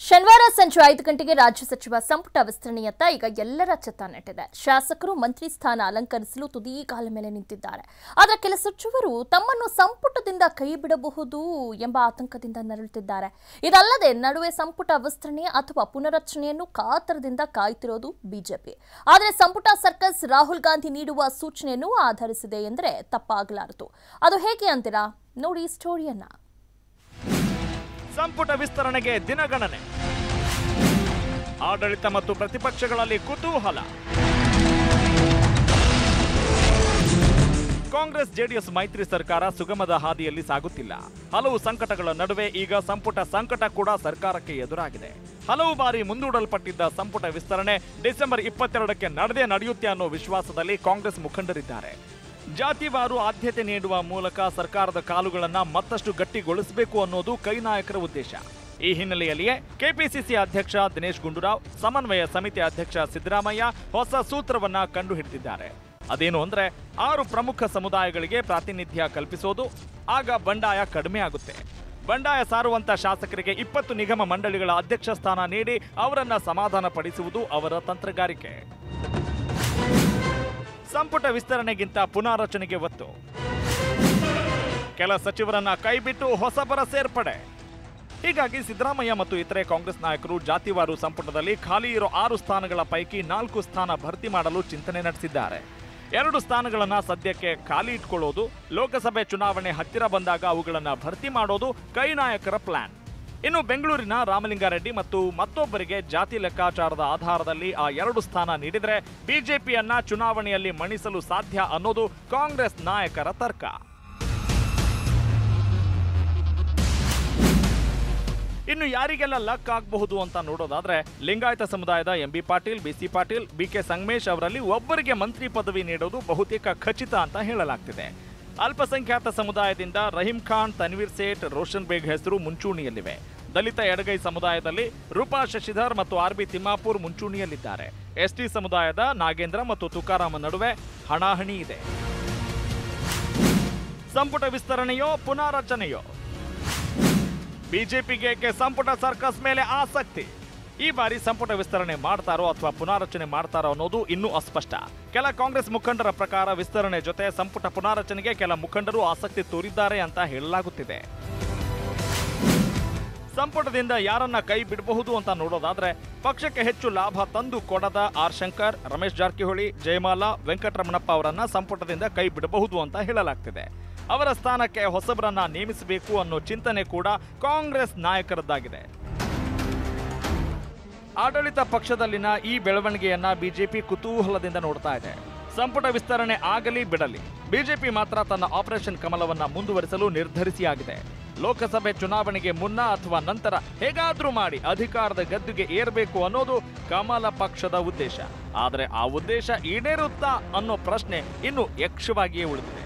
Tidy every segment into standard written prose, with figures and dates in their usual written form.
ಶನಿವಾರ ಸಂಜೆ 5 ಗಂಟೆಗೆ ರಾಜ್ಯ ಸಚಿವ ಸಂಪುಟ ವಿಸ್ತರಣೆಯತ್ತ ಈಗ ಎಲ್ಲರ ಚಿತ್ತ ನೆಟ್ಟಿದೆ. ಶಾಸಕರು ಮಂತ್ರಿ ಸ್ಥಾನ ಅಲಂಕರಿಸಲು ತುದಿಗಾಲ ಮೇಲೆ ನಿಂತಿದ್ದಾರೆ. ಆದರೆ ಕೆಲ ಸಚಿವರು ತಮ್ಮನ್ನು ಸಂಪುಟದಿಂದ ಕೈ ಬಿಡಬಹುದು ಎಂಬ ಆತಂಕದಿಂದ ನರಳುತ್ತಿದ್ದಾರೆ. ಇದಲ್ಲದೆ ನಡುವೆ ಸಂಪುಟ ವಿಸ್ತರಣೆ ಅಥವಾ ಪುನರಚನೆಯನ್ನು ಕಾತರದಿಂದ ಕಾಯ್ತಿರೋದು ಬಿಜೆಪಿ. ಆದರೆ ಸಂಪುಟ ಸರ್ಕಸ್ ರಾಹುಲ್ ಗಾಂಧಿ ನೀಡುವ ಸೂಚನೆಯನ್ನು ಆಧರಿಸಿದೆ ಎಂದರೆ ತಪ್ಪಾಗಲಾರದು. ಅದು ಹೇಗೆ ಅಂತೀರಾ? ನೋಡಿ ಸ್ಟೋರಿಯನ್ನ. ಸಂಪುಟ ವಿಸ್ತರಣೆಗೆ ದಿನಗಣನೆ, ಆಡಳಿತ ಮತ್ತು ಪ್ರತಿಪಕ್ಷಗಳಲ್ಲಿ ಕುತೂಹಲ. ಕಾಂಗ್ರೆಸ್ ಜೆಡಿಎಸ್ ಮೈತ್ರಿ ಸರ್ಕಾರ ಸುಗಮದ ಹಾದಿಯಲ್ಲಿ ಸಾಗುತ್ತಿಲ್ಲ. ಹಲವು ಸಂಕಟಗಳ ನಡುವೆ ಈಗ ಸಂಪುಟ ಸಂಕಟ ಕೂಡ ಸರ್ಕಾರಕ್ಕೆ ಎದುರಾಗಿದೆ. ಹಲವು ಬಾರಿ ಮುಂದೂಡಲ್ಪಟ್ಟಿದ್ದ ಸಂಪುಟ ವಿಸ್ತರಣೆ ಡಿಸೆಂಬರ್ 22ಕ್ಕೆ ನಡೆಯುತ್ತೆ ಅನ್ನೋ ವಿಶ್ವಾಸದಲ್ಲಿ ಕಾಂಗ್ರೆಸ್ ಮುಖಂಡರಿದ್ದಾರೆ. ಜಾತಿವಾರು ಆದ್ಯತೆ ನೀಡುವ ಮೂಲಕ ಸರ್ಕಾರದ ಕಾಲುಗಳನ್ನು ಮತ್ತಷ್ಟು ಗಟ್ಟಿಗೊಳಿಸಬೇಕು ಅನ್ನೋದು ಕೈ ನಾಯಕರ ಉದ್ದೇಶ. ಈ ಹಿನ್ನೆಲೆಯಲ್ಲಿಯೇ ಕೆಪಿಸಿಸಿ ಅಧ್ಯಕ್ಷ ದಿನೇಶ್ ಗುಂಡೂರಾವ್, ಸಮನ್ವಯ ಸಮಿತಿ ಅಧ್ಯಕ್ಷ ಸಿದ್ದರಾಮಯ್ಯ ಹೊಸ ಸೂತ್ರವನ್ನ ಕಂಡುಹಿಡಿದಿದ್ದಾರೆ. ಅದೇನು ಅಂದ್ರೆ 6 ಪ್ರಮುಖ ಸಮುದಾಯಗಳಿಗೆ ಪ್ರಾತಿನಿಧ್ಯ ಕಲ್ಪಿಸೋದು. ಆಗ ಬಂಡಾಯ ಕಡಿಮೆ ಆಗುತ್ತೆ. ಬಂಡಾಯ ಸಾರುವಂತ ಶಾಸಕರಿಗೆ 20 ನಿಗಮ ಮಂಡಳಿಗಳ ಅಧ್ಯಕ್ಷ ಸ್ಥಾನ ನೀಡಿ ಅವರನ್ನ ಸಮಾಧಾನ ಪಡಿಸುವುದು ಅವರ ತಂತ್ರಗಾರಿಕೆ. ಸಂಪುಟ ವಿಸ್ತರಣೆಗಿಂತ ಪುನಾರಚನೆಗೆ ಒತ್ತು. ಕೆಲ ಸಚಿವರನ್ನ ಕೈಬಿಟ್ಟು ಹೊಸಬರ ಸೇರ್ಪಡೆ. ಹೀಗಾಗಿ ಸಿದ್ದರಾಮಯ್ಯ ಮತ್ತು ಇತರೆ ಕಾಂಗ್ರೆಸ್ ನಾಯಕರು ಜಾತಿವಾರು ಸಂಪುಟದಲ್ಲಿ ಖಾಲಿ ಇರೋ 6 ಸ್ಥಾನಗಳ ಪೈಕಿ 4 ಸ್ಥಾನ ಭರ್ತಿ ಮಾಡಲು ಚಿಂತನೆ ನಡೆಸಿದ್ದಾರೆ. 2 ಸ್ಥಾನಗಳನ್ನ ಸದ್ಯಕ್ಕೆ ಖಾಲಿ ಇಟ್ಕೊಳ್ಳೋದು, ಲೋಕಸಭೆ ಚುನಾವಣೆ ಹತ್ತಿರ ಬಂದಾಗ ಅವುಗಳನ್ನ ಭರ್ತಿ ಮಾಡೋದು ಕೈ ನಾಯಕರ ಪ್ಲಾನ್. ಇನ್ನು ಬೆಂಗಳೂರಿನ ರಾಮಲಿಂಗಾರೆಡ್ಡಿ ಮತ್ತು ಮತ್ತೊಬ್ಬರಿಗೆ ಜಾತಿ ಲೆಕ್ಕಾಚಾರದ ಆಧಾರದಲ್ಲಿ ಆ 2 ಸ್ಥಾನ ನೀಡಿದರೆ ಬಿಜೆಪಿಯನ್ನ ಚುನಾವಣೆಯಲ್ಲಿ ಮಣಿಸಲು ಸಾಧ್ಯ ಅನ್ನೋದು ಕಾಂಗ್ರೆಸ್ ನಾಯಕರ ತರ್ಕ. ಇನ್ನು ಯಾರಿಗೆಲ್ಲ ಲಕ್ ಆಗಬಹುದು ಅಂತ ನೋಡೋದಾದ್ರೆ ಲಿಂಗಾಯತ ಸಮುದಾಯದ ಎಂಬಿ ಪಾಟೀಲ್, ಬಿಸಿ ಪಾಟೀಲ್, ಬಿಕೆ ಸಂಗಮೇಶ್ ಅವರಲ್ಲಿ ಒಬ್ಬರಿಗೆ ಮಂತ್ರಿ ಪದವಿ ನೀಡೋದು ಬಹುತೇಕ ಖಚಿತ ಅಂತ ಹೇಳಲಾಗ್ತಿದೆ. ಅಲ್ಪಸಂಖ್ಯಾತ ಸಮುದಾಯದಿಂದ ರಹೀಂ ಖಾನ್, ತನ್ವೀರ್ ಸೇಠ್, ರೋಷನ್ ಬೇಗ್ ಹೆಸರು ಮುಂಚೂಣಿಯಲ್ಲಿವೆ. ದಲಿತ ಎಡಗೈ ಸಮುದಾಯದಲ್ಲಿ ರೂಪಾ ಶಶಿಧರ್ ಮತ್ತು ಆರ್ಬಿ ತಿಮ್ಮಾಪುರ್ ಮುಂಚೂಣಿಯಲ್ಲಿದ್ದಾರೆ. ಎಸ್ಟಿ ಸಮುದಾಯದ ನಾಗೇಂದ್ರ ಮತ್ತು ತುಕಾರಾಮ ನಡುವೆ ಹಣಾಹಣಿ ಇದೆ. ಸಂಪುಟ ವಿಸ್ತರಣೆಯೋ ಪುನಾರಚನೆಯೋ? ಬಿಜೆಪಿಗೆ ಸಂಪುಟ ಸರ್ಕಸ್ ಮೇಲೆ ಆಸಕ್ತಿ. ಈ ಬಾರಿ ಸಂಪುಟ ವಿಸ್ತರಣೆ ಮಾಡ್ತಾರೋ ಅಥವಾ ಪುನಾರಚನೆ ಮಾಡ್ತಾರೋ ಅನ್ನೋದು ಇನ್ನೂ ಅಸ್ಪಷ್ಟ. ಕೆಲ ಕಾಂಗ್ರೆಸ್ ಮುಖಂಡರ ಪ್ರಕಾರ ವಿಸ್ತರಣೆ ಜೊತೆ ಸಂಪುಟ ಪುನಾರಚನೆಗೆ ಕೆಲ ಮುಖಂಡರು ಆಸಕ್ತಿ ತೋರಿದ್ದಾರೆ ಅಂತ ಹೇಳಲಾಗುತ್ತಿದೆ. ಸಂಪುಟದಿಂದ ಯಾರನ್ನ ಕೈ ಬಿಡಬಹುದು ಅಂತ ನೋಡೋದಾದ್ರೆ ಪಕ್ಷಕ್ಕೆ ಹೆಚ್ಚು ಲಾಭ ತಂದು ಕೊಡದ ಆರ್ ಶಂಕರ್, ರಮೇಶ್ ಜಾರಕಿಹೊಳಿ, ಜಯಮಾಲಾ, ವೆಂಕಟರಮಣಪ್ಪ ಅವರನ್ನ ಸಂಪುಟದಿಂದ ಕೈ ಬಿಡಬಹುದು ಅಂತ ಹೇಳಲಾಗ್ತಿದೆ. ಅವರ ಸ್ಥಾನಕ್ಕೆ ಹೊಸಬರನ್ನ ನೇಮಿಸಬೇಕು ಅನ್ನೋ ಚಿಂತನೆ ಕೂಡ ಕಾಂಗ್ರೆಸ್ ನಾಯಕರದ್ದಾಗಿದೆ. ಆಡಳಿತ ಪಕ್ಷದಲ್ಲಿನ ಈ ಬೆಳವಣಿಗೆಯನ್ನ ಬಿಜೆಪಿ ಕುತೂಹಲದಿಂದ ನೋಡ್ತಾ ಇದೆ. ಸಂಪುಟ ವಿಸ್ತರಣೆ ಆಗಲಿ ಬಿಡಲಿ, ಬಿಜೆಪಿ ಮಾತ್ರ ತನ್ನ ಆಪರೇಷನ್ ಕಮಲವನ್ನ ಮುಂದುವರಿಸಲು ನಿರ್ಧರಿಸಿಯಾಗಿದೆ. ಲೋಕಸಭೆ ಚುನಾವಣೆಗೆ ಮುನ್ನ ಅಥವಾ ನಂತರ ಹೇಗಾದ್ರೂ ಮಾಡಿ ಅಧಿಕಾರದ ಗದ್ದುಗೆ ಏರಬೇಕು ಅನ್ನೋದು ಕಮಲ ಪಕ್ಷದ ಉದ್ದೇಶ. ಆದರೆ ಆ ಉದ್ದೇಶ ಈಡೇರುತ್ತಾ ಅನ್ನೋ ಪ್ರಶ್ನೆ ಇನ್ನು ಯಕ್ಷವಾಗಿಯೇ ಉಳಿದಿದೆ.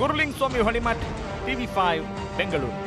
ಗುರುಲಿಂಗ ಸ್ವಾಮಿ ಹೊಳಿಮಠ್, TV5 ಬೆಂಗಳೂರು.